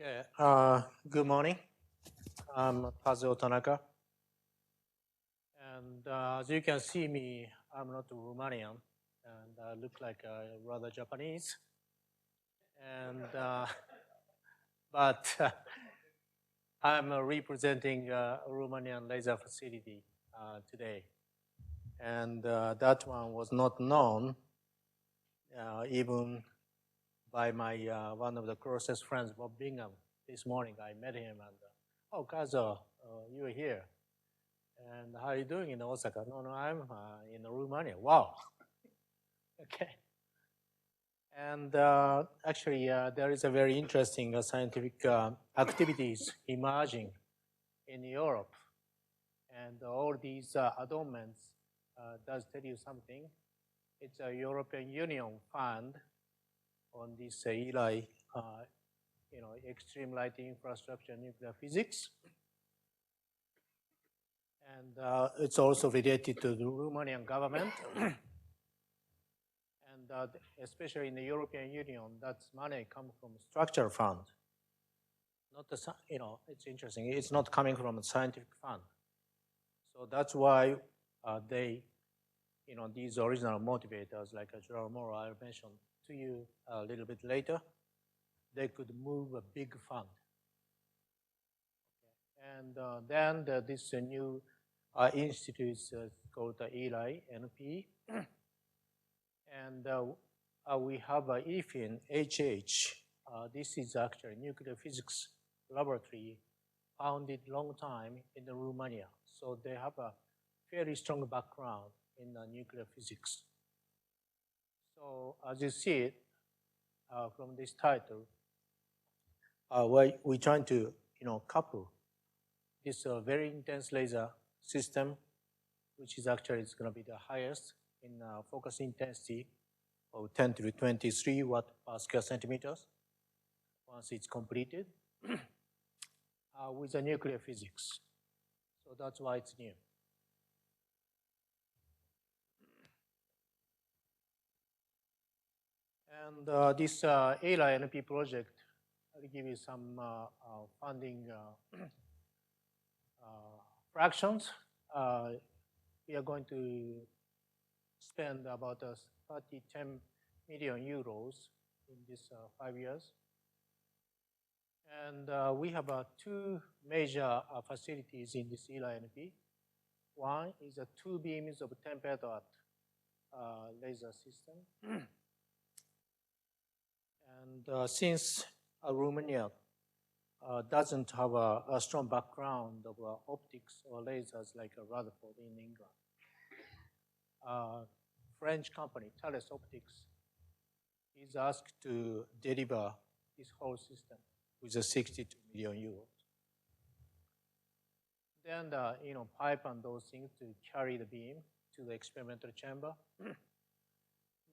Okay, good morning. I'm Tanaka. And as you can see me, I'm not Romanian, and I look like rather Japanese. And but I'm representing Romanian laser facility today. And that one was not known even by my one of the closest friends, Bob Bingham. This morning I met him and, oh, Kazo, you're here. And how are you doing in Osaka? No, I'm in Romania. Wow. Okay. And actually, there is a very interesting scientific activities emerging in Europe. And all these adornments does tell you something. It's a European Union fund on this ELI, extreme light infrastructure nuclear physics. And it's also related to the Romanian government. And especially in the European Union, that's money comes from structure fund. Not the, it's interesting. It's not coming from a scientific fund. So that's why they, these original motivators like Gerard Mourou I mentioned to you a little bit later, they could move a big fund. Okay. And then this new institute is called the ELI-NP. And we have a EFIN HH. This is actually nuclear physics laboratory founded long time in Romania. So they have a very strong background in nuclear physics. So as you see it from this title, we're trying to couple this very intense laser system, which is actually going to be the highest in focus intensity of 10 to the 23 watt per square centimeters once it's completed with the nuclear physics. So that's why it's new. And this ELI-NP project, I'll give you some funding fractions. We are going to spend about 10 million euros in this 5 years. And we have two major facilities in this ELI-NP. One is 2 beams of 10 petawatt laser system. And since Romania doesn't have a strong background of optics or lasers like Rutherford in England, French company, Thales Optics, is asked to deliver this whole system with 62 million euros. Then the pipe and those things to carry the beam to the experimental chamber.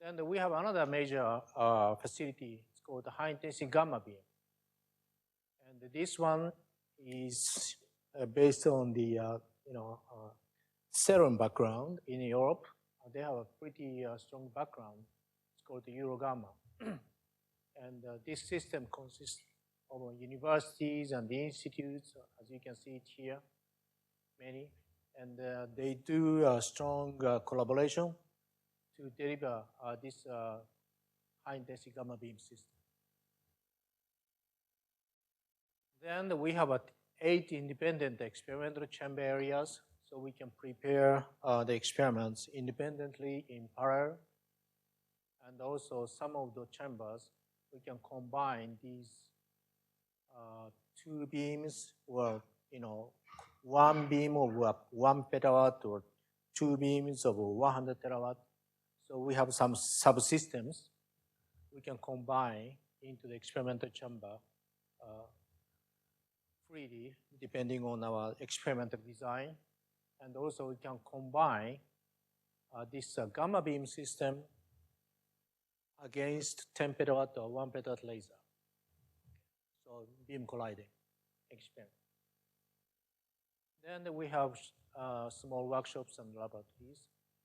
Then we have another major facility. It's called the high intensity gamma beam. And this one is based on the CERN background in Europe. They have a pretty strong background. It's called the Eurogamma. And this system consists of universities and the institutes, as you can see it here, many. And they do a strong collaboration to deliver this high-intensity gamma beam system. Then we have 8 independent experimental chamber areas, so we can prepare the experiments independently in parallel. And also some of the chambers, we can combine these 2 beams, or one beam of 1 petawatt or 2 beams of 100 terawatt. So we have some subsystems we can combine into the experimental chamber freely, depending on our experimental design. And also we can combine this gamma beam system against 10 petawatt or 1 petawatt laser. So beam colliding experiment. Then we have small workshops and laboratories.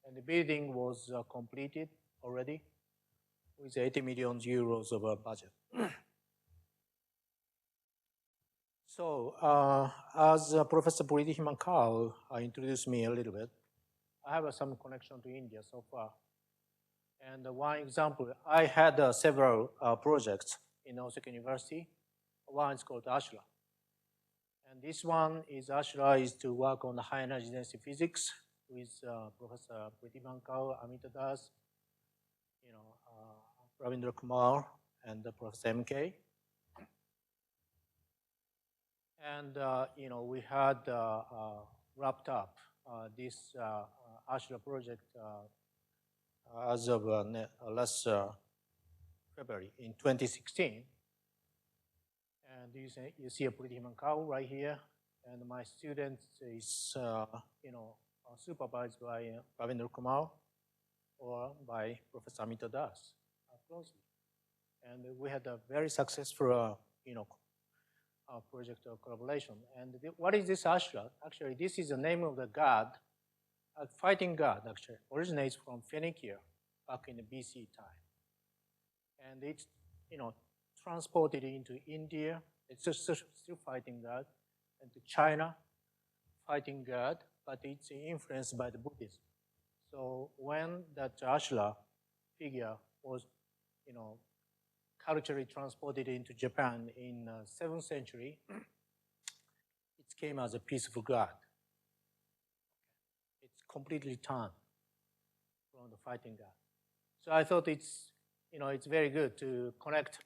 And the building was completed already with 80 million euros of a budget. So, as Professor Puriti Himankar introduced me a little bit, I have some connection to India so far. And one example, I had several projects in Osaka University. One is called ASHRA. And this one is ASHRA is to work on the high energy density physics with Professor Puriti Himankar, Amita Das, Ravindra Kumar, and Professor MK. And we had wrapped up this ASHRA project as of last February in 2016. And you see a Puriti Himankar right here, and my student is supervised by Ravindra Kumar or by Professor Amita Das closely. And we had a very successful project of collaboration. And what is this ASHRA? Actually, this is the name of the god, a fighting god, actually, originates from Phoenicia back in the BC time. And it's, transported into India. It's still fighting god, and to China, fighting god, but it's influenced by the Buddhism. So when that ASHRA figure was, culturally transported into Japan in 7th century, it came as a peaceful god. It's completely turned from the fighting god. So I thought it's very good to connect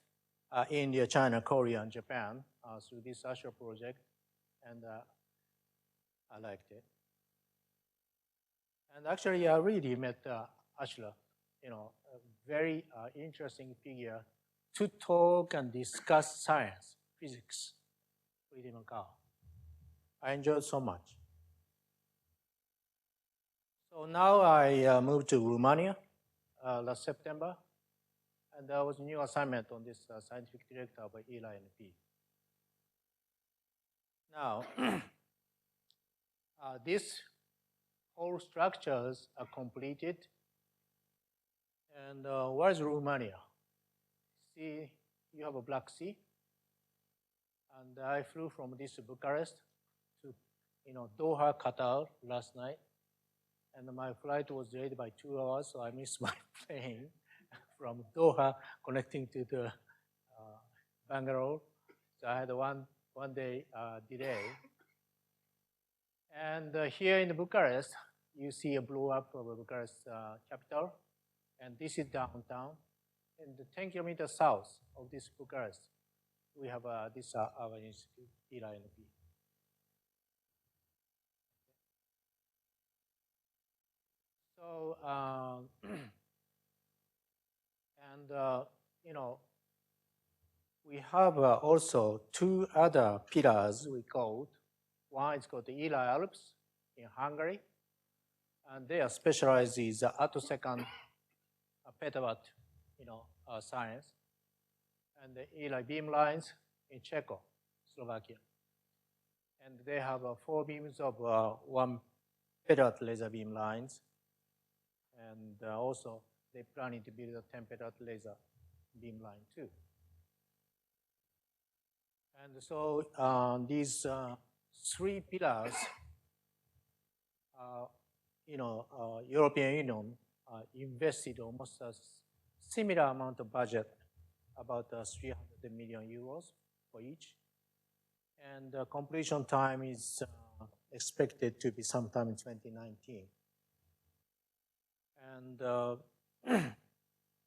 India, China, Korea, and Japan through this ASHRA project, and I liked it. And actually, I really met ASHRA, a very interesting figure to talk and discuss science, physics, with Himankar. I enjoyed so much. So now I moved to Romania last September, and there was a new assignment on this scientific director by ELI-NP. Now, these whole structures are completed. And where's Romania? See, you have a Black Sea. And I flew from this Bucharest to Doha, Qatar last night. And my flight was delayed by 2 hours, so I missed my plane from Doha connecting to the Bangalore. So I had a one day delay. And here in Bucharest, you see a blow up of Bucharest capital. And this is downtown. And 10 kilometers south of this Bucharest, we have this our institute, ELI-NP. So, we have also 2 other pillars we called. One is called the ELI-ALPS in Hungary, and they are specialized in the attosecond petawatt, science, and the ELI Beamlines in Czech, Slovakia. And they have 4 beams of 1 petawatt laser beam lines, and also they're planning to build a 10 petawatt laser beam line too. And so these 3 pillars, European Union invested almost a similar amount of budget, about 300 million euros for each. And the completion time is expected to be sometime in 2019. And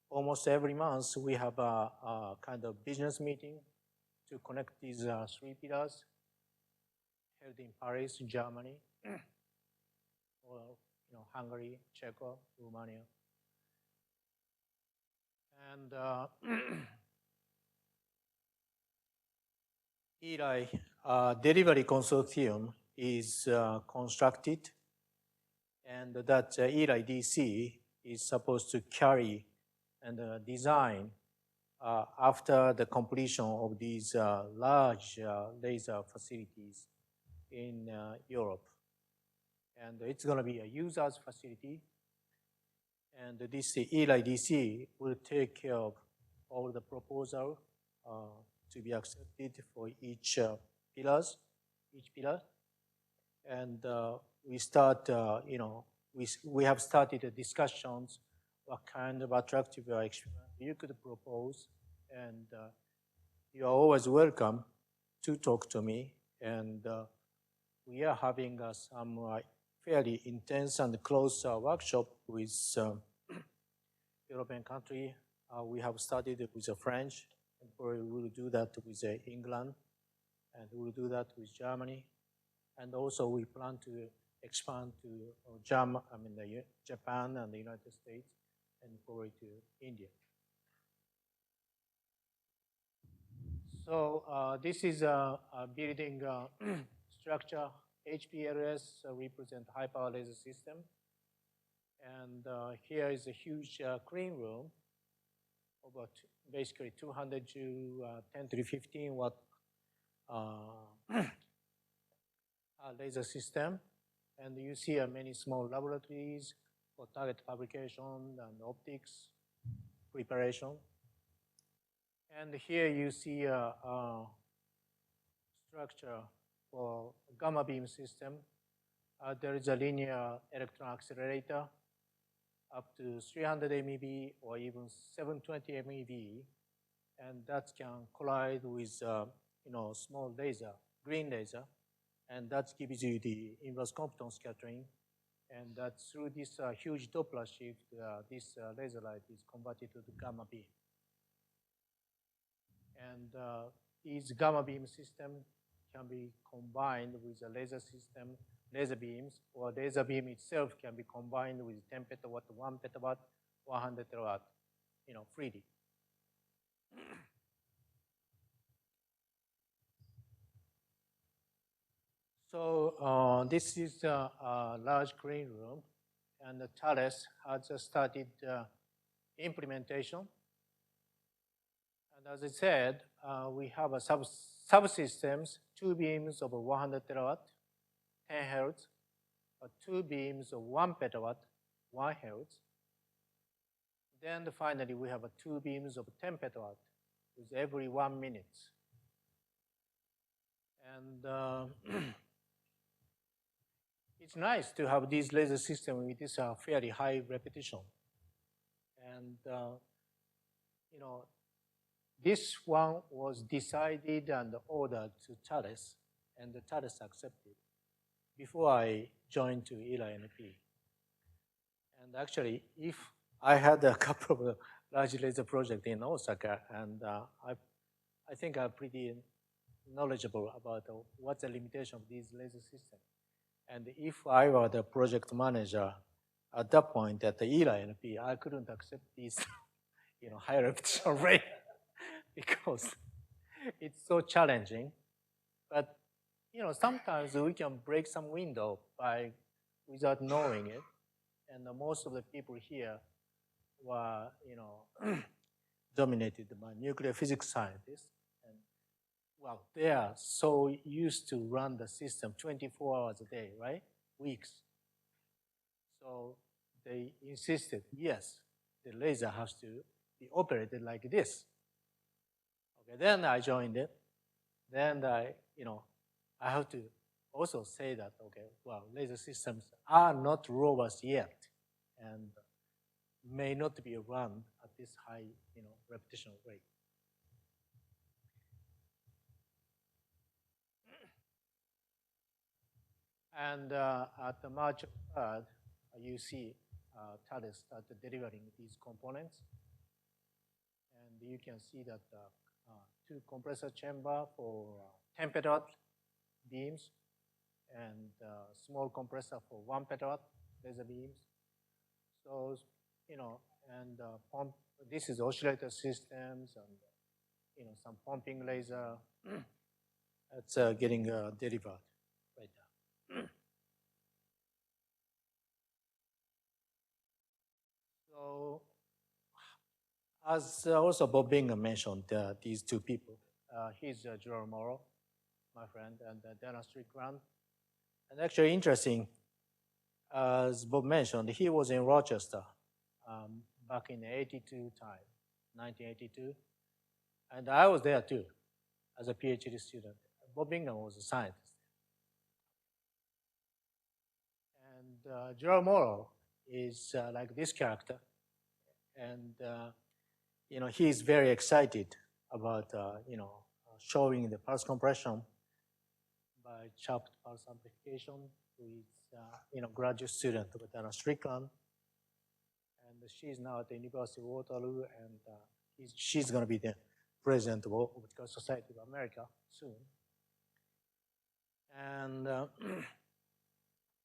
almost every month we have a kind of business meeting to connect these 3 pillars, held in Paris, Germany, or Hungary, Czech, Romania. And ELI Delivery Consortium is constructed, and that ELI-DC is supposed to carry and design after the completion of these large laser facilities in Europe. And it's going to be a user's facility. And this ELI-DC will take care of all the proposal to be accepted for each pillars, each pillar, and we start, we have started the discussions what kind of attractive experiment you could propose, and you are always welcome to talk to me, and we are having some fairly intense and close workshop with European country. We have started with the French, and we will do that with England, and we will do that with Germany, and also we plan to expand to Japan and the United States, and probably to India. So this is a building structure. HPLS represent high power laser system. And here is a huge clean room, about basically 200 to 10 to the 15 watt laser system. And you see many small laboratories for target fabrication and optics preparation. And here you see a structure for gamma beam system. There is a linear electron accelerator up to 300 MeV or even 720 MeV, and that can collide with small laser, green laser, and that gives you the inverse Compton scattering. And that through this huge Doppler shift, this laser light is converted to the gamma beam. And these gamma beam system can be combined with a laser system, laser beams, or laser beam itself can be combined with 10 petawatt, 1 petawatt, 100 terawatt, freely. So this is a large clean room, and Thales has started implementation. And as I said, we have a subsystems, 2 beams of 100 terawatt, 10 hertz, 2 beams of 1 petawatt, 1 hertz. Then finally, we have 2 beams of 10 petawatt with every 1 minute. And it's nice to have this laser system with this fairly high repetition. And this one was decided and ordered to Thales, and the Thales accepted before I joined to ELI-NP. And actually, if I had a couple of large laser projects in Osaka, and I think I'm pretty knowledgeable about what's the limitation of these laser systems. And if I were the project manager at that point at the ELI-NP, I couldn't accept this high repetition rate because it's so challenging. But sometimes we can break some window without knowing it. And most of the people here were dominated by nuclear physics scientists. And well, they are so used to run the system 24 hours a day, right? Weeks. So they insisted, yes, the laser has to be operated like this. Okay, then I joined it. Then I have to also say that, okay, well, laser systems are not robust yet and may not be run at this high, repetition rate. And at the March 3rd, you see Thales started delivering these components. And you can see that 2 compressor chamber for 10 petawatt beams and small compressor for 1 petawatt laser beams. So, and this is oscillator systems and, some pumping laser. It's getting delivered right now. So, as also Bob Bingham mentioned, these 2 people, he's Gerard Mourou, my friend, and Dana Strickland. And actually interesting, as Bob mentioned, he was in Rochester back in 1982. And I was there too, as a PhD student. Bob Bingham was a scientist. And Gerard Mourou is like this character. And he is very excited about showing the pulse compression by chopped pulse amplification to his graduate student with Strickland. And she is now at the University of Waterloo, and she's going to be the president of Optical Society of America soon. And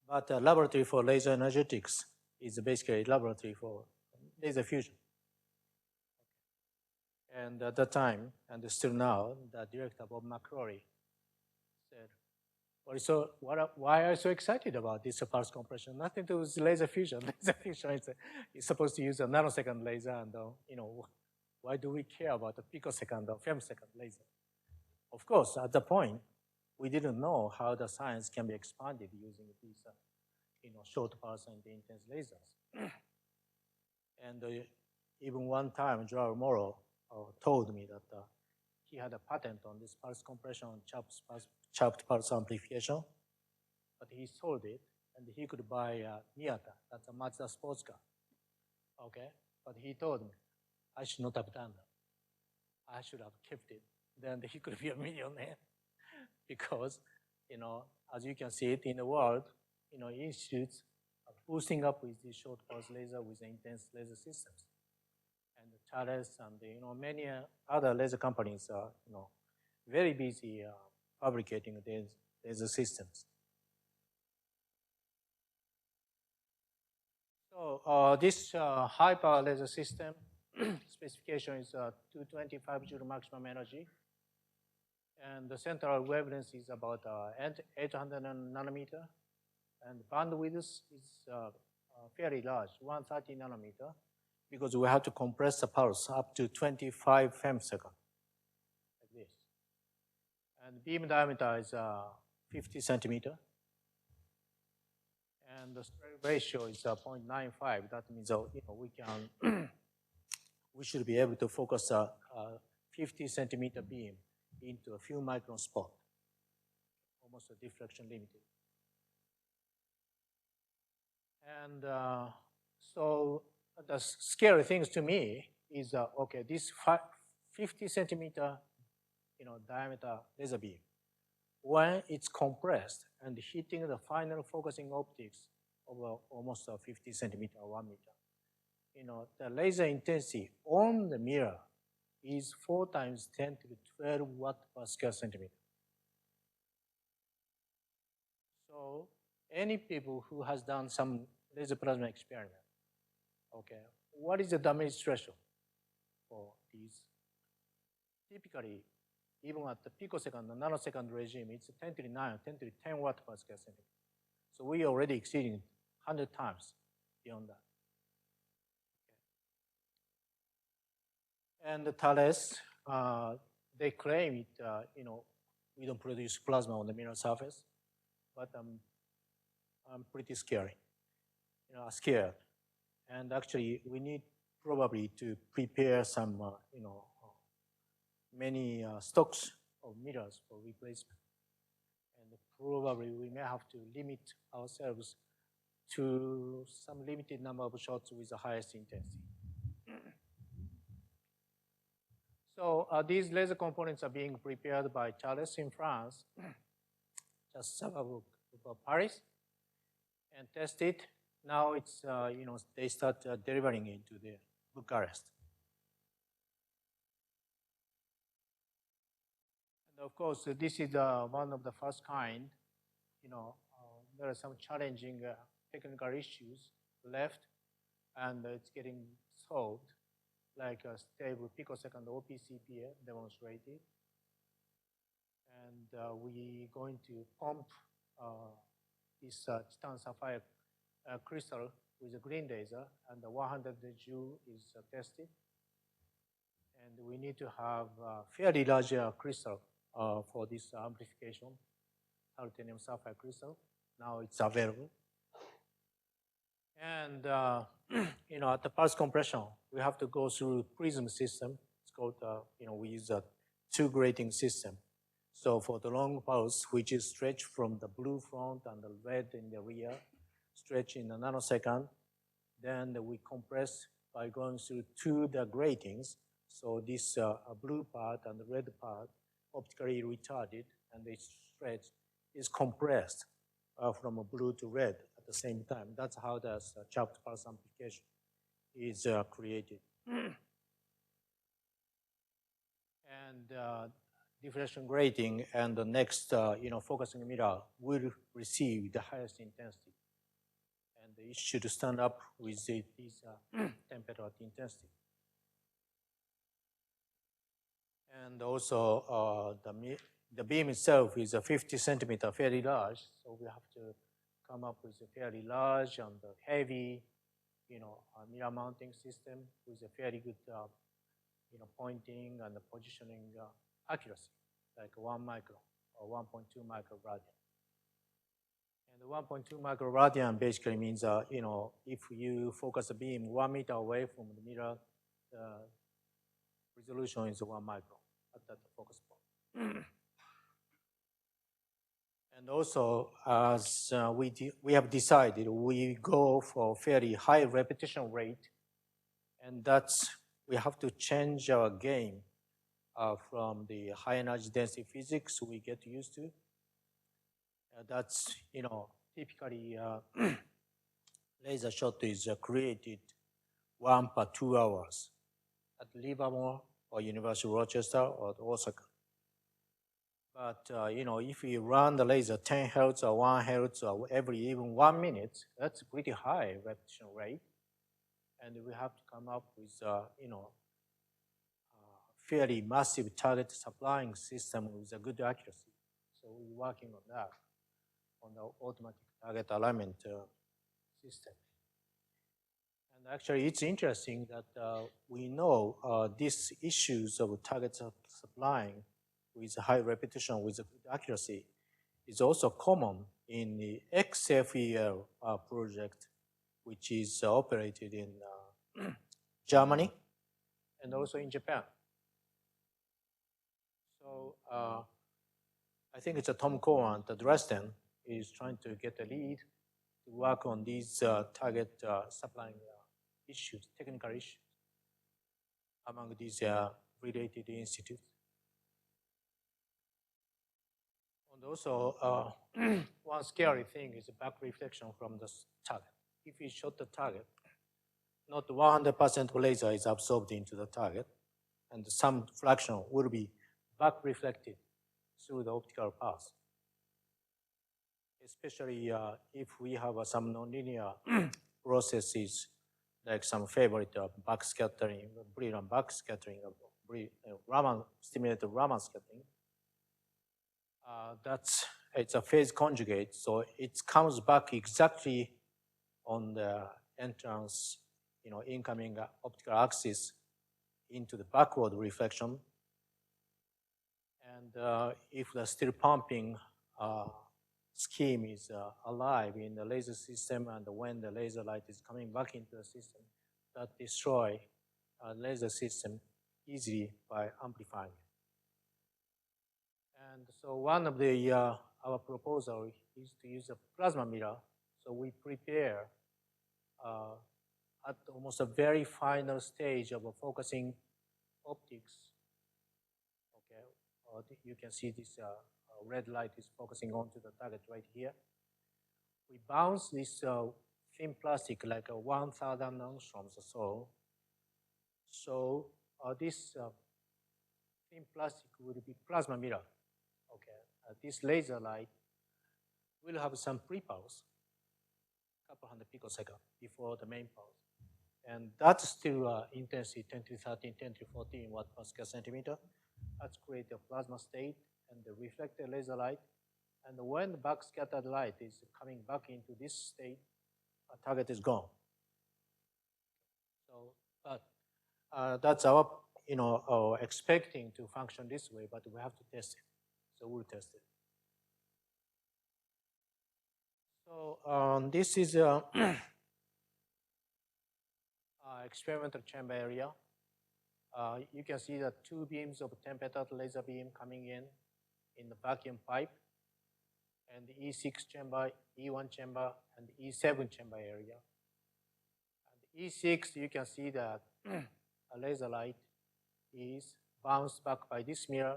but the laboratory for laser energetics is basically a laboratory for laser fusion. And at that time, and still now, the director Bob McCrory said, why are you so excited about this pulse compression? Nothing to do with laser fusion. Laser fusion is supposed to use a nanosecond laser, and why do we care about the picosecond or femtosecond laser? Of course, at the point, we didn't know how the science can be expanded using these short pulse and intense lasers. And even one time, Gerard Mourou told me that he had a patent on this pulse compression and chopped pulse amplification, but he sold it, and he could buy a Miata, that's a Mazda sports car. Okay, but he told me, I should not have done that. I should have kept it. Then he could be a millionaire. Because, as you can see it in the world, institutes are boosting up with these short pulse laser with intense laser systems. And Thales and many other laser companies are very busy fabricating these laser systems. So this high power laser system specification is 225 joule maximum energy. And the central wavelength is about 800 nanometer. And bandwidth is fairly large, 130 nanometer, because we have to compress the pulse up to 25 femtoseconds, like this. And beam diameter is 50 centimeter. And the spread ratio is 0.95. That means we can we should be able to focus a 50 centimeter beam into a few micron spot, almost a diffraction limited. And so the scary things to me is okay, this 50 centimeter diameter laser beam, when it's compressed and hitting the final focusing optics of almost 50 centimeter or 1 meter, the laser intensity on the mirror is 4 times 10 to the 12 watt per square centimeter. So any people who has done some laser plasma experiment, okay, what is the damage threshold for these? Typically, even at the picosecond, the nanosecond regime, it's 10 to the 9, 10 to the 10 watt per square centimeter. So we are already exceeding 100 times beyond that. And the Thales, they claim it, we don't produce plasma on the mirror surface, but I'm pretty scared. And actually, we need probably to prepare some, many stocks of mirrors for replacement. And probably we may have to limit ourselves to some limited number of shots with the highest intensity. So these laser components are being prepared by Thales in France, just suburb of Paris, and tested. Now it's, they start delivering it to the Bucharest. And of course, this is one of the first kind. There are some challenging technical issues left, and it's getting solved, like a stable picosecond OPCP demonstrated. And we're going to pump this titan sapphire crystal with a green laser, and the 100 joule is tested. And we need to have a fairly large crystal for this amplification, titanium sapphire crystal. Now it's available. And at the pulse compression, we have to go through prism system. It's called, we use a 2 grating system. So for the long pulse, which is stretched from the blue front and the red in the rear, stretch in a nanosecond, then we compress by going through the gratings. So this blue part and the red part optically retarded, and the stretch is compressed from blue to red at the same time. That's how the chopped pulse amplification is created. And diffraction grating and the next focusing mirror will receive the highest intensity. And it should stand up with this temperature at intensity. And also the beam itself is a 50 centimeter, fairly large, so we have to come up with a fairly large and heavy mirror mounting system with a fairly good pointing and positioning accuracy, like 1 micron or 1.2 microradian. And the 1.2 microradian basically means, if you focus a beam 1 meter away from the mirror, the resolution is 1 micron at that focus point. And also, as we have decided, we go for fairly high repetition rate, and we have to change our game from the high energy density physics we get used to. That's, typically laser shot is created 1 per 2 hours at Livermore or University of Rochester or Osaka. But, if you run the laser 10 hertz or 1 hertz or even 1 minute, that's pretty high repetition rate. And we have to come up with, fairly massive target supplying system with a good accuracy. So we're working on that, on the automatic target alignment system. And actually, it's interesting that we know these issues of target supplying with high repetition with a good accuracy is also common in the XFEL project, which is operated in Germany and also in Japan. So I think it's Tom Cohen at Dresden is trying to get a lead to work on these target supplying issues, technical issues among these related institutes. And also, one scary thing is the back reflection from the target. If you shot the target, not 100% laser is absorbed into the target, and some fraction will be back reflected through the optical path. Especially if we have some nonlinear processes, like some favorite backscattering, brilliant backscattering, stimulated Raman scattering. It's a phase conjugate, so it comes back exactly on the entrance, incoming optical axis into the backward reflection. And if the still pumping scheme is alive in the laser system, and when the laser light is coming back into the system, that destroy laser system easily by amplifying it. And so one of the our proposal is to use a plasma mirror. So we prepare at almost a very final stage of focusing optics. Okay, you can see this red light is focusing onto the target right here. We bounce this thin plastic like 1,000 angstroms or so. So this thin plastic will be plasma mirror. Okay, this laser light will have some pre-pulse, couple hundred picoseconds before the main pulse. And that's still intensity 10 to 13, 10 to 14 watt per square centimeter. That's create a plasma state and the reflected laser light. And when the backscattered light is coming back into this state, our target is gone. So, but that's our, expecting to function this way, but we have to test it. So we'll test it. So this is experimental chamber area. You can see the 2 beams of 10 petaton laser beam coming in in the vacuum pipe, and the E6 chamber, E1 chamber, and the E7 chamber area. And E6, you can see that a laser light is bounced back by this mirror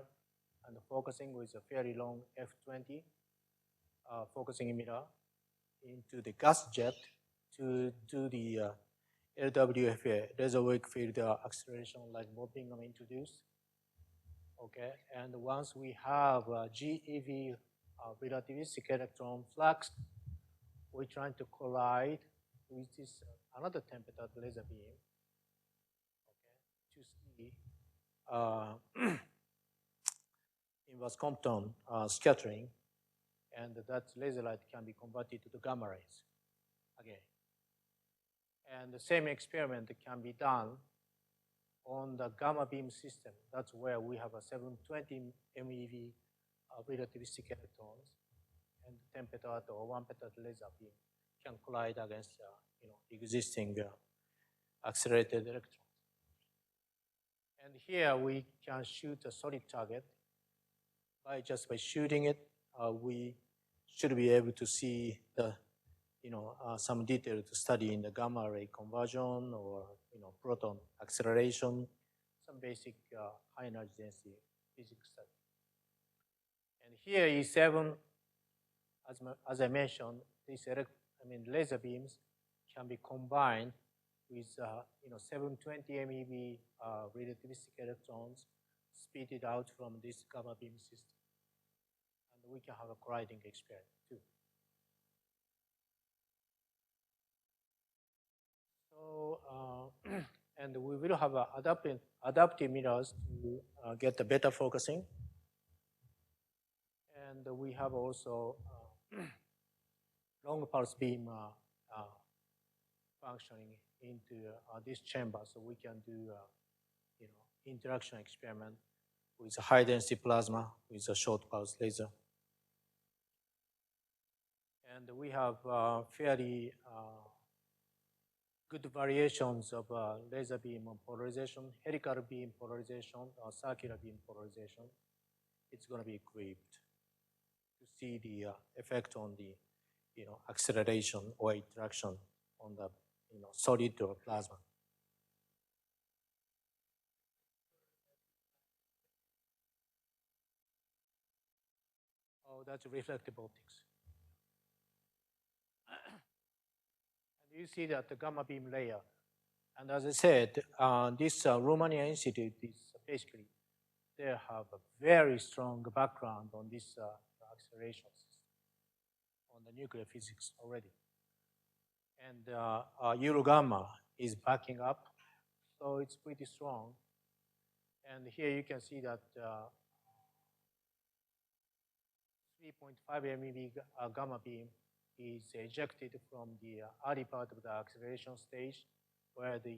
and focusing with a fairly long F20 focusing emitter into the gas jet to do the LWFA, laser wake field acceleration, like Bob Bingham introduced. Okay, and once we have GeV relativistic electron flux, we're trying to collide with this another temperature laser beam, okay, to see inverse Compton scattering, and that laser light can be converted to the gamma rays again. And the same experiment can be done on the gamma beam system. That's where we have a 720 MeV relativistic electrons, and 10 petard or 1 petard laser beam can collide against existing accelerated electrons. And here we can shoot a solid target. Just by shooting it, we should be able to see the some detailed study in the gamma ray conversion or proton acceleration, some basic high energy density physics study. And here E7, as I mentioned, these laser beams can be combined with 720 MeV relativistic electrons speeded out from this gamma beam system, and we can have a colliding experiment too. So, and we will have adaptive mirrors to get the better focusing. And we have also long pulse beam functioning into this chamber, so we can do interaction experiment with a high density plasma with a short pulse laser. And we have fairly good variations of laser beam polarization, helical beam polarization, or circular beam polarization. It's going to be equipped to see the effect on the acceleration or interaction on the solid or plasma. Oh, that's reflective optics. You see that the gamma beam layer. And as I said, this Romania Institute is basically, they have a very strong background on this acceleration system, on the nuclear physics already. And Euro-Gamma is backing up, so it's pretty strong. And here you can see that 3.5 MeV gamma beam is ejected from the early part of the acceleration stage, where the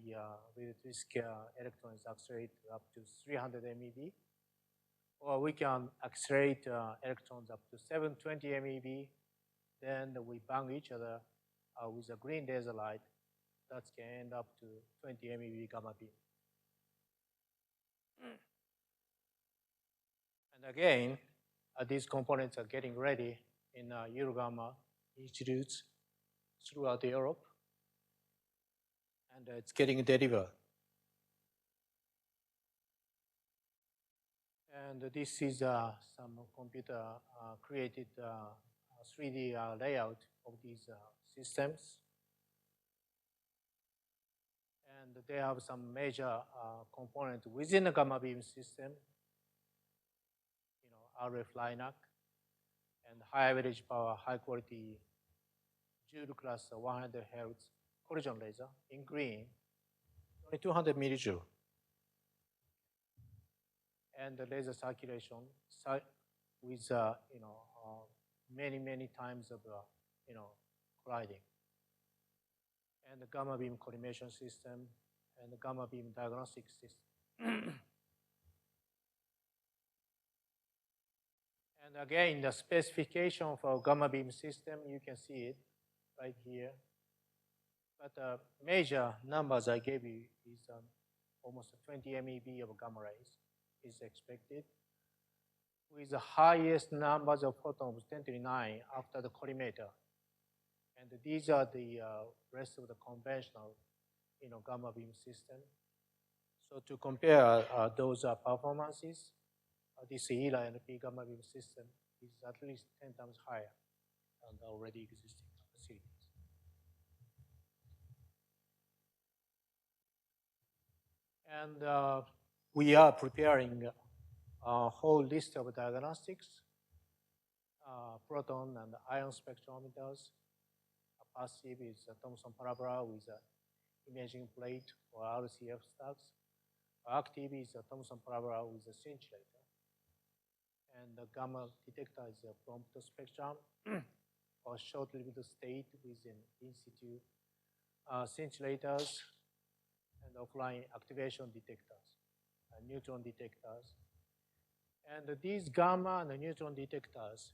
relativistic electrons accelerate up to 300 MeV. Or we can accelerate electrons up to 720 MeV. Then we bang each other with a green laser light. That can end up to 20 MeV gamma beam. And again, these components are getting ready in Euro-Gamma institutes throughout Europe, and it's getting delivered. And this is some computer created 3D layout of these systems. And they have some major components within the gamma beam system, RF LINAC, and high average power, high quality Joule class 100 Hertz collision laser in green, only 200 millijoule. And the laser circulation with many times of colliding. And the gamma beam collimation system and the gamma beam diagnostics system. And again, the specification for gamma beam system, you can see it right here. But major numbers I gave you is almost 20 MeV of gamma rays is expected. with the highest numbers of photons, 10 to the 9, after the collimator. And these are the rest of the conventional, gamma beam system. So to compare those performances, this ELI-NP gamma beam system is at least 10 times higher than the already existing facilities. And we are preparing a whole list of diagnostics, proton and ion spectrometers. A passive is a Thomson parabola with an imaging plate or RCF stacks. Active is a Thomson parabola with a scintillator. And the gamma detector is a prompt spectrum or short-lived state within in-situ scintillators and offline activation detectors, neutron detectors. And these gamma and neutron detectors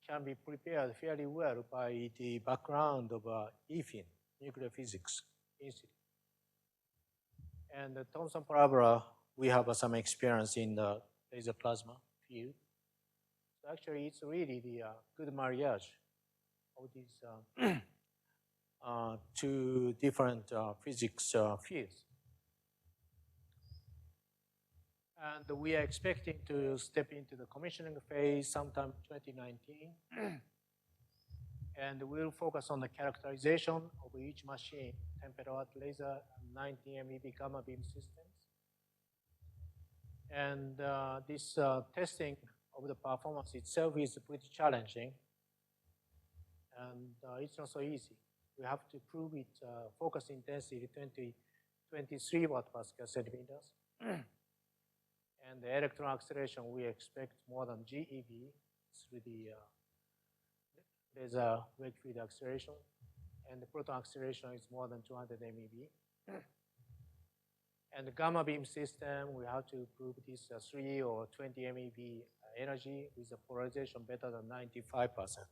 can be prepared fairly well by the background of EFIN, nuclear physics institute. And the Thomson parabola, we have some experience in the laser plasma field. So actually, it's really the good marriage of these two different physics fields. And we are expecting to step into the commissioning phase sometime 2019. And we'll focus on the characterization of each machine, 10 petawatt laser and 90 MeV gamma beam systems. And this testing of the performance itself is pretty challenging. And it's not so easy. We have to prove it focus intensity 23 watt pascal centimeters. And the electron acceleration, we expect more than GeV through the laser wave field acceleration. And the proton acceleration is more than 200 MeV. And the gamma beam system, we have to prove this 3 or 20 MeV energy with a polarization better than 95%.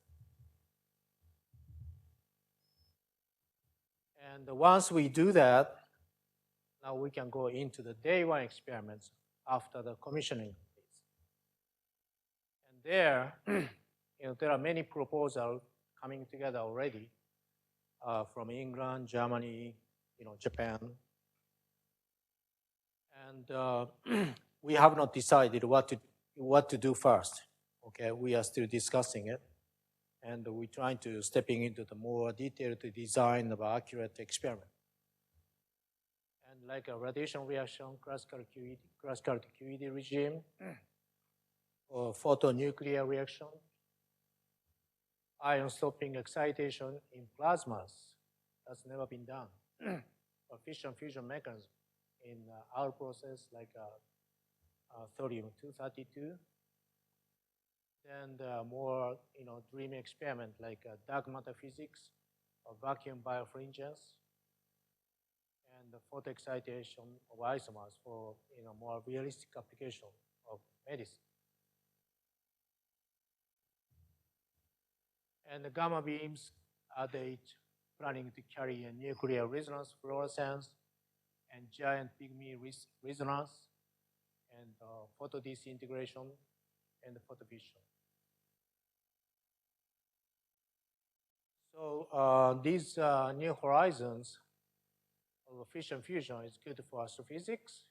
And once we do that, now we can go into the day one experiments after the commissioning phase. And there, there are many proposals coming together already from England, Germany, Japan. And we have not decided what to do first. Okay, we are still discussing it. And we're trying to stepping into the more detailed design of accurate experiment. And like a radiation reaction, classical QED regime, or photonuclear reaction, ion stopping excitation in plasmas, that's never been done. Or fission fusion mechanism in our process, like thorium-232. And more, dreamy experiment like dark matter physics or vacuum birefringence, and the photo excitation of isomers for more realistic application of medicine. And the gamma beams are they planning to carry a nuclear resonance fluorescence and giant pygmy resonance and photo disintegration and photovision. So these new horizons of fission fusion is good for astrophysics,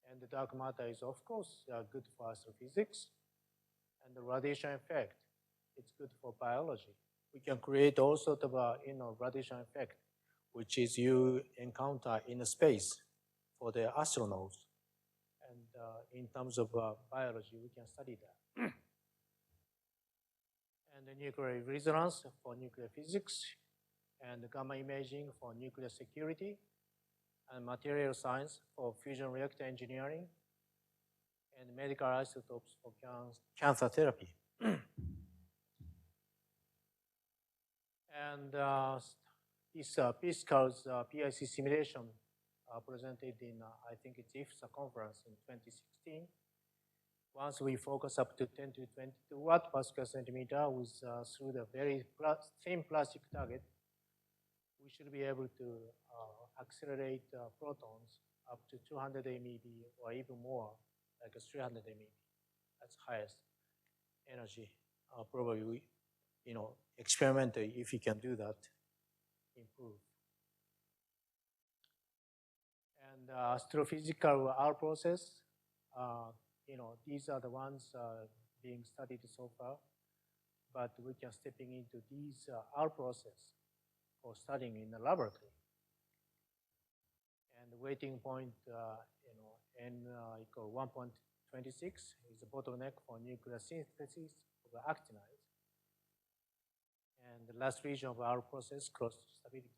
and the dark matter is of course good for astrophysics, and the radiation effect it's good for biology. We can create all sort of radiation effect, which is you encounter in space for the astronauts, and in terms of biology, we can study that. And the nuclear resonance for nuclear physics, and the gamma imaging for nuclear security, and material science for fusion reactor engineering, and medical isotopes for cancer therapy. And this PISCAL's PIC simulation presented in, I think it's IFSA conference in 2016. Once we focus up to 10 to 22 watt pascal centimeter with through the very thin plastic target, we should be able to accelerate protons up to 200 MeV or even more like a 300 MeV. That's highest energy. Probably we, experimentally, if you can do that, improve. And astrophysical R process, these are the ones being studied so far, but we can stepping into these R process for studying in the laboratory. And the waiting point, n equal 1.26 is the bottleneck for nuclear synthesis of actinides. And the last region of our process, close to stability.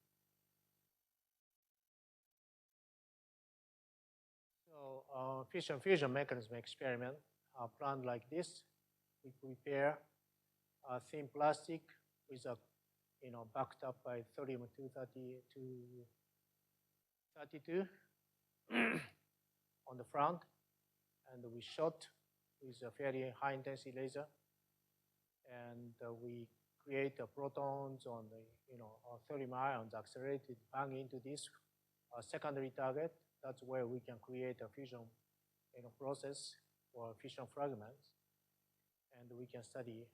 So fission fusion mechanism experiment are planned like this. We prepare a thin plastic with a, backed up by thorium-232 on the front, and we shot with a fairly high intensity laser, and we create protons on the, thorium ions accelerated bang into this secondary target. That's where we can create a fusion, process for fission fragments, and we can study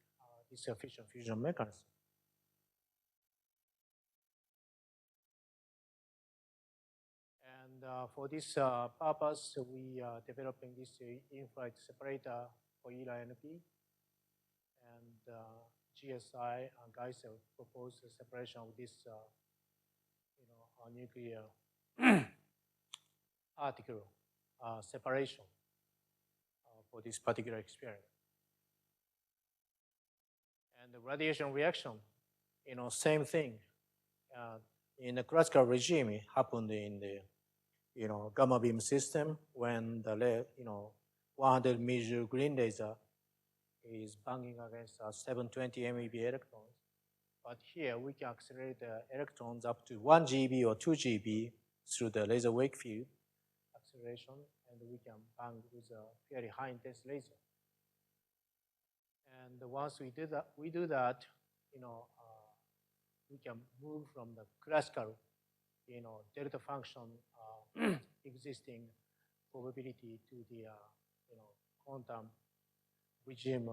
this fission fusion mechanism. And for this purpose, we are developing this in-flight separator for ELI-NP, and GSI and Geisel proposed the separation of this, nuclear particle separation for this particular experiment. And the radiation reaction, same thing. In the classical regime, it happened in the, gamma beam system when the, 100 measure green laser is banging against 720 MeV electrons. But here we can accelerate the electrons up to 1 GeV or 2 GeV through the laser wake field acceleration, and we can bang with a very high intensity laser. And once we do that, we can move from the classical, delta function existing probability to the, quantum regime,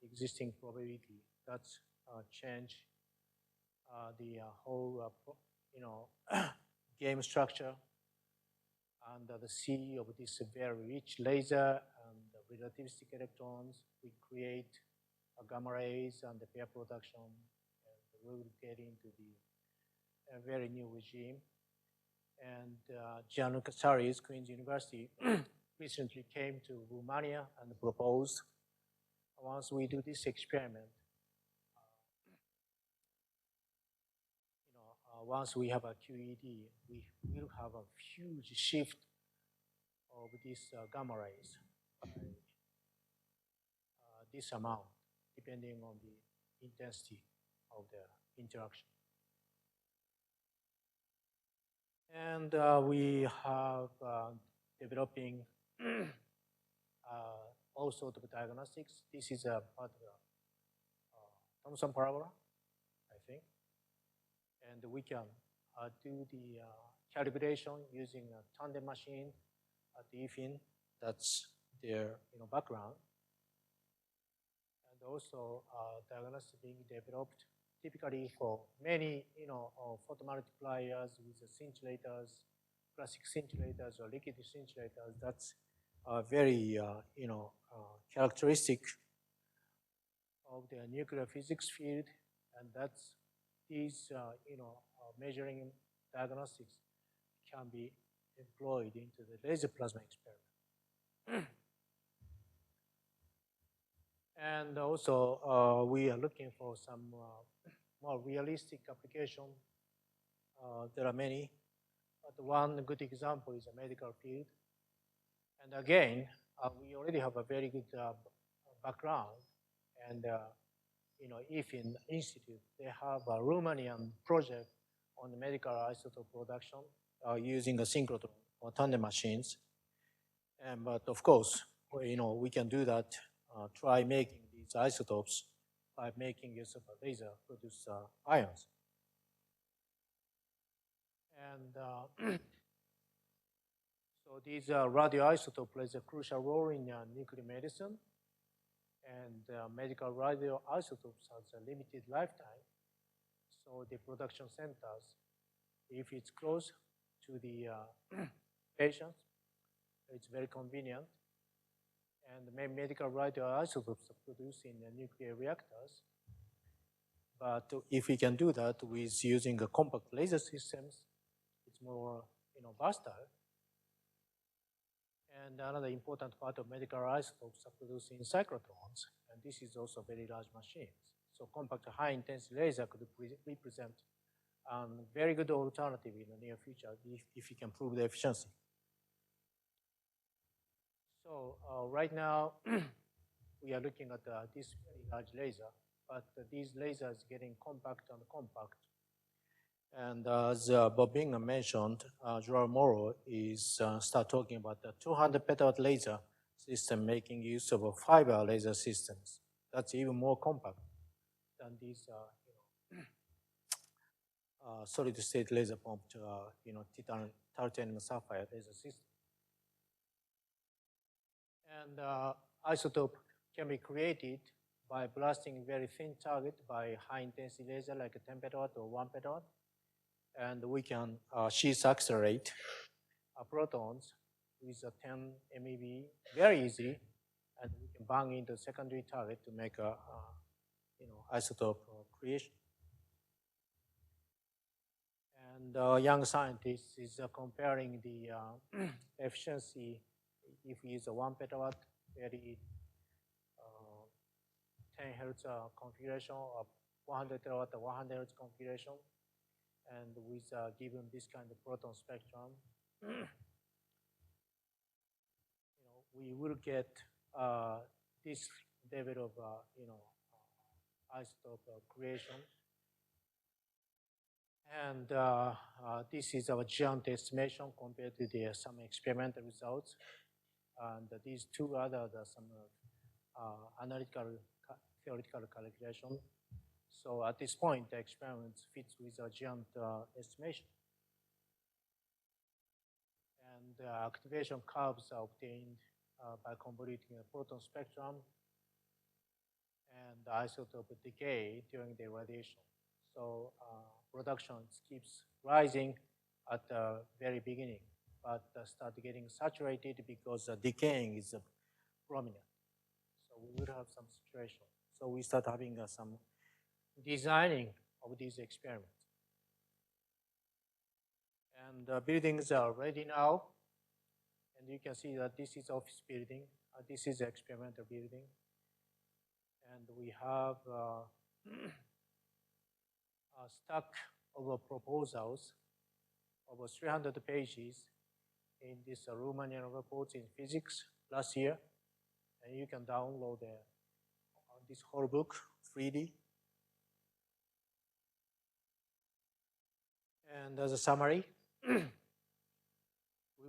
existing probability. That's change the whole, game structure under the sea of this very rich laser and the relativistic electrons. We create gamma rays and the pair production, and we will get into the very new regime. And Gianluca Casari's Queen's University recently came to Romania and proposed, once we do this experiment, once we have a QED, we will have a huge shift of these gamma rays by this amount, depending on the intensity of the interaction. And we have developing all sorts of diagnostics. This is a part of the Thomson parabola, I think. And we can do the calibration using a tandem machine at the EFIN. That's their background. And also diagnostics being developed typically for many photomultipliers with the scintillators, classic scintillators or liquid scintillators. That's very characteristic of the nuclear physics field, and that's these measuring diagnostics can be employed into the laser plasma experiment. And also we are looking for some more realistic application. There are many, but one good example is a medical field. And again, we already have a very good background, and EFIN Institute, they have a Romanian project on the medical isotope production using a synchrotron or tandem machines. But of course, we can do that, try making these isotopes by making use of a laser produce ions. And So these radioisotopes plays a crucial role in nuclear medicine, and medical radioisotopes has a limited lifetime. So the production centers, if it's close to the patients, it's very convenient. And medical radioisotopes are produced in the nuclear reactors. But if we can do that with using a compact laser systems, it's more versatile. And another important part of medical isotopes are produced in cyclotrons, and this is also very large machines. So compact high-intensity laser could represent a very good alternative in the near future if you can prove the efficiency. So right now, we are looking at this very large laser, but these lasers getting compact and compact. And as Bob Bingham mentioned, Gerard Mourou is start talking about the 200 petawatt laser system making use of a fiber laser systems. That's even more compact than these solid state laser pumped titanium sapphire laser system. And isotope can be created by blasting very thin target by high intensity laser like a 10 petawatt or 1 petawatt. And we can sheath accelerate protons with a 10 MeV very easy, and we can bang into secondary target to make a isotope creation. And young scientist is comparing the efficiency if we use a 1 petawatt very 10 hertz configuration or 100 terawatt or 100 hertz configuration. And with given this kind of proton spectrum, we will get this level of isotope creation. And this is our giant estimation compared to the some experimental results. And these two other some analytical theoretical calculation. So at this point, the experiment fits with a giant estimation. And activation curves are obtained by convoluting a proton spectrum and the isotope decay during the radiation. So production keeps rising at the very beginning, but start getting saturated because decaying is prominent. So we will have some situation. So we start having some designing of these experiments. And the buildings are ready now. And you can see that this is office building. This is experimental building. And we have a stack of proposals over 300 pages in this Romanian report in physics last year. And you can download this whole book, 3D. And as a summary, we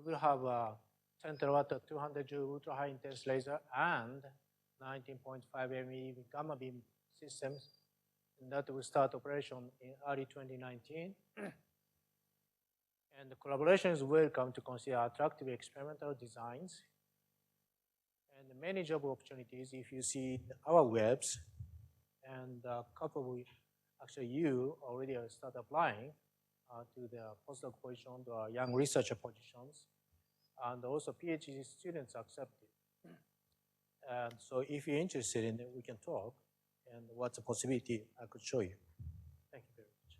will have a 10 terawatt 200 joule ultra high intense laser and 19.5 MeV gamma beam systems, and that will start operation in early 2019. And the collaboration is welcome to consider attractive experimental designs and many job opportunities if you see our webs, and a couple of actually you already start applying to the postdoc position or young researcher positions, and also PhD students accepted. And so if you're interested in it, we can talk, and what's a possibility I could show you. Thank you very much.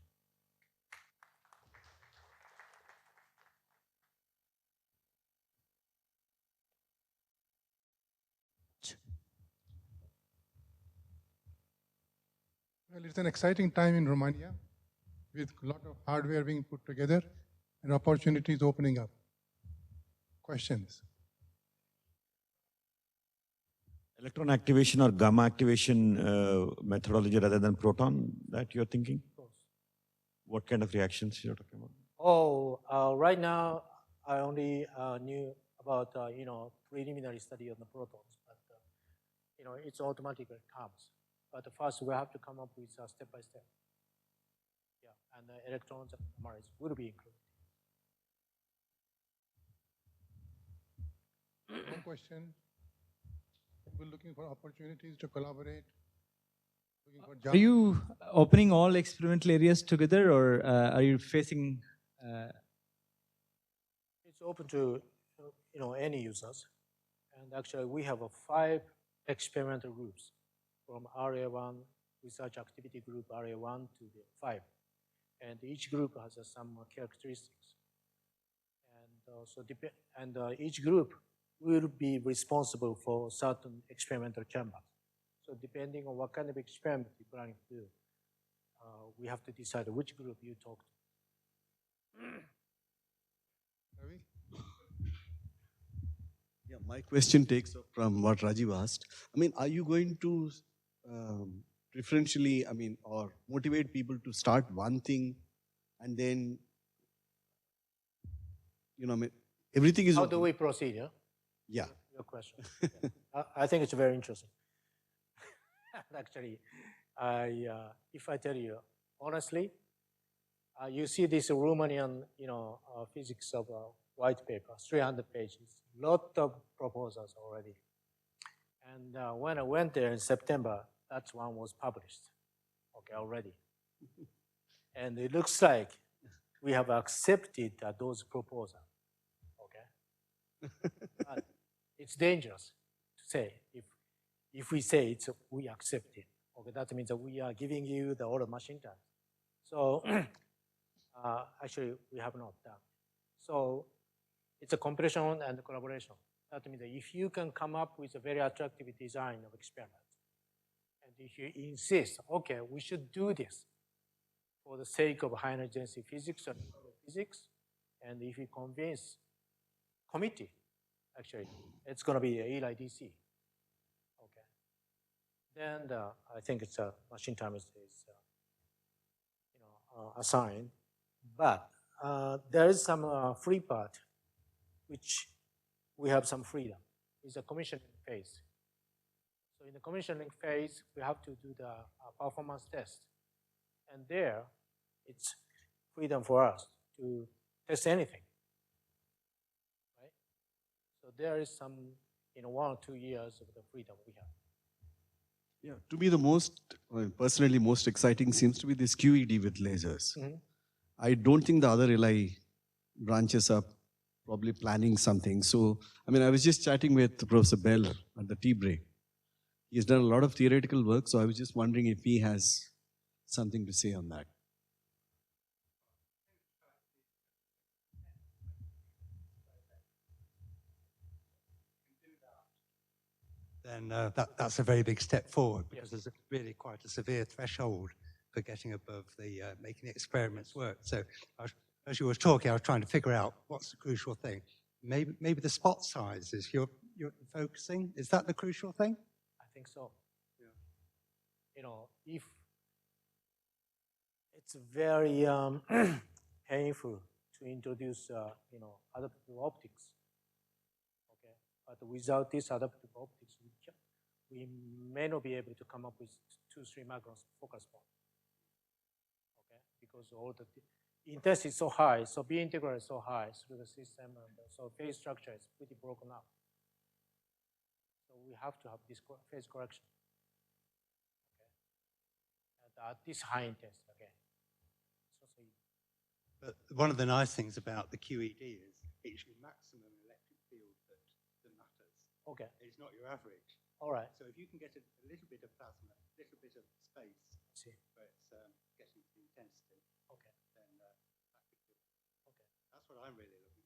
Well, it's an exciting time in Romania, with a lot of hardware being put together and opportunities opening up. Questions? Electron activation or gamma activation methodology rather than proton, that you're thinking? Of course. What kind of reactions you're talking about? Oh, right now I only knew about preliminary study on the protons, but it's automatically comes. But first we have to come up with step by step. Yeah, and the electrons and gamma will be included. No question. We're looking for opportunities to collaborate. Looking for Are jobs. you opening all experimental areas together, or are you facing? It's open to any users, and actually we have 5 experimental groups from Area 1 Research Activity Group Area 1 to the 5, and each group has some characteristics, and each group will be responsible for certain experimental chambers. So depending on what kind of experiment you're planning to do, we have to decide which group you talk to. Ravi? Yeah, my question takes up from what Rajiv asked. I mean, are you going to preferentially, or motivate people to start one thing and then, everything is How open. do we proceed? Yeah. Yeah. Your question. Yeah. I think it's very interesting. Actually, if I tell you honestly, you see this Romanian, physics of white paper, 300 pages, lot of proposals already. And when I went there in September, that one was published, okay, already. And it looks like we have accepted those proposals, okay? But it's dangerous to say if we say we accept it. Okay, that means that we are giving you the order machine time. So actually, we have not done. So it's a competition and collaboration. That means that if you can come up with a very attractive design of experiment, and if you insist, okay, we should do this for the sake of high energy density physics or physics, and if you convince committee, actually, it's going to be ELI-DC. Okay. Then I think it's a machine time is assigned, but there is some free part, which we have some freedom. It's a commissioning phase. So in the commissioning phase, we have to do the performance test, and there, it's freedom for us to test anything. So there is some, 1 or 2 years of the freedom we have. Yeah, to me personally most exciting seems to be this QED with lasers. Mm-hmm. I don't think the other ELI branches are probably planning something. So, I was just chatting with Professor Bell at the tea break. He's done a lot of theoretical work, so I was just wondering if he has something to say on that. Then that's a very big step forward, because there's really quite a severe threshold for getting above the making the experiments work. So as you were talking, I was trying to figure out what's the crucial thing. Maybe the spot size is you're focusing. Is that the crucial thing? I think so. Yeah. If it's very painful to introduce, adaptive optics. Okay, but without this adaptive optics, we may not be able to come up with 2-3 microns focus point. Okay, because all the intensity is so high, so B integral is so high through the system, and so phase structure is pretty broken up. So we have to have this phase correction. Okay, and at this high intensity again. But one of the nice things about the QED is it's your maximum electric field that matters. Okay. It's not your average. All right. So if you can get a little bit of plasma, a little bit of space, where it's getting the intensity, okay, then that could do it. Okay. That's what I'm really looking